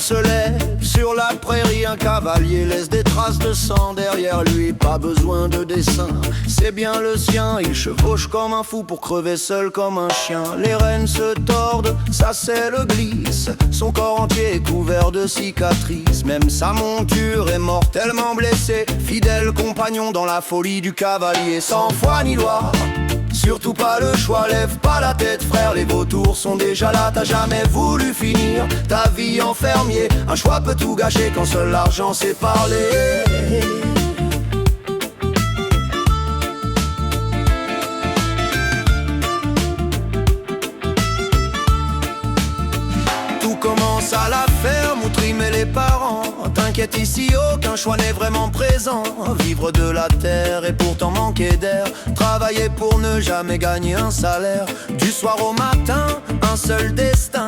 se lève sur la prairie, un cavalier laisse des traces de sang derrière lui. Pas besoin de dessin, c'est bien le sien. Il chevauche comme un fou pour crever seul comme un chien. Les rênes se tordent, sa selle glisse, son corps entier est couvert de cicatrices. Même sa monture est mortellement blessée. Fidèle compagnon dans la folie du cavalier. Sans foi ni loi, surtout pas le choix, lève pas la tête frère, les vautours sont déjà là. T'as jamais voulu finir ta vie en fermier. Un choix peut tout gâcher quand seul l'argent sait parler. Tout commence à la ferme où trimer les parents. T'inquiète ici, aucun choix n'est vraiment présent. Vivre de la terre et pourtant manquer d'air. Travailler pour ne jamais gagner un salaire. Du soir au matin, un seul destin.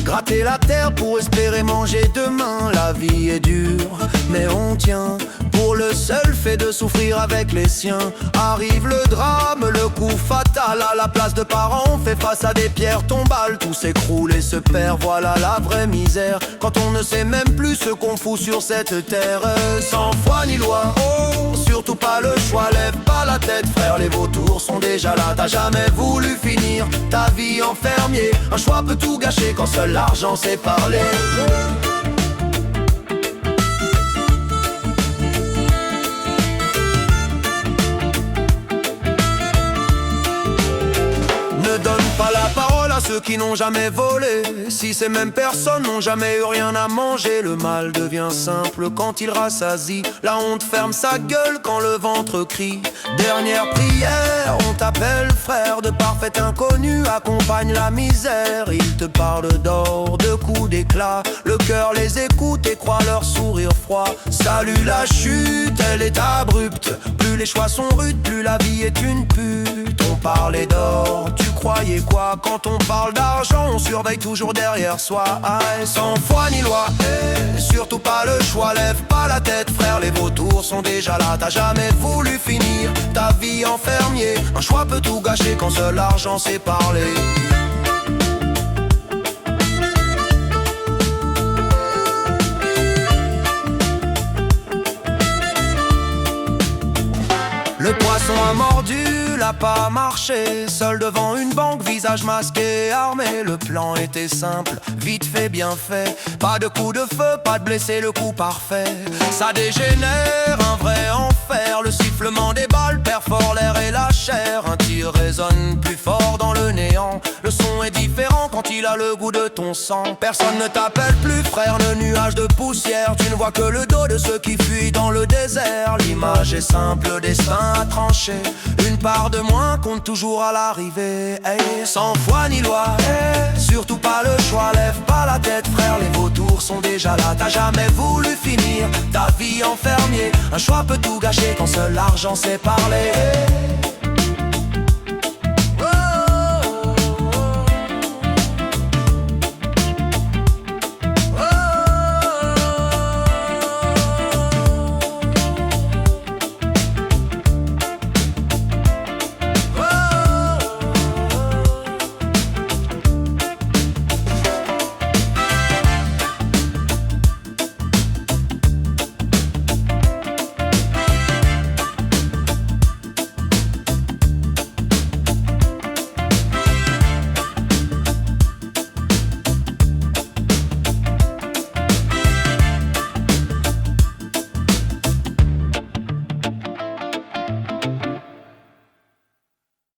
Gratter la terre pour espérer manger demain. La vie est dure, mais on tient. Pour le seul fait de souffrir avec les siens. Arrive le drame, le coup fatal. À la place de parents, on fait face à des pierres tombales. Tout s'écroule et se perd, voilà la vraie misère. Quand on ne sait même plus ce qu'on fout sur cette terre. Sans foi ni loi, oh, surtout pas le choix. Lève pas la tête frère, les vautours sont déjà là. T'as jamais voulu finir ta vie en fermier. Un choix peut tout gâcher quand seul l'argent sait parler. Ne donne pas la parole à ceux qui n'ont jamais volé. Si ces mêmes personnes n'ont jamais eu rien à manger, le mal devient simple quand il rassasie. La honte ferme sa gueule quand le ventre crie. Dernière prière, on t'appelle frère. De parfaits inconnus accompagnent la misère. Ils te parlent d'or, de coups d'éclat. Le cœur les écoute et croit leur sourire froid. Salut la chute, elle est abrupte. Plus les choix sont rudes, plus la vie est une pute. On parlait d'or, tu croyais quoi? Quand on parle d'argent, on surveille toujours derrière soi. Aïe, sans foi ni loi, surtout pas le choix. Lève pas la tête frère, les vautours sont déjà là. T'as jamais voulu finir ta vie en fermier. Un choix peut tout gâcher quand seul l'argent sait parler. Le poisson a mordu, l'a pas marché. Seul devant une banque, visage masqué, armé. Le plan était simple, vite fait, bien fait. Pas de coup de feu, pas de blessé, le coup parfait. Ça dégénère, un vrai enfer. Le sifflement des balles perfore l'air et la chair. Un tir résonne plus fort dans le néant. Le son est différent quand il a le goût de ton sang. Personne ne t'appelle plus frère, le nuage de poussière. Tu ne vois que le dos de ceux qui fuient dans le désert. L'image est simple, le destin a tranché. Une part de moins compte toujours à l'arrivée. Hey, sans foi ni loi, hey, surtout pas le choix. Lève pas la tête frère, les vautours sont déjà là. T'as jamais voulu finir ta vie en fermier. Un choix peut tout gâcher quand seul l'argent sait parler.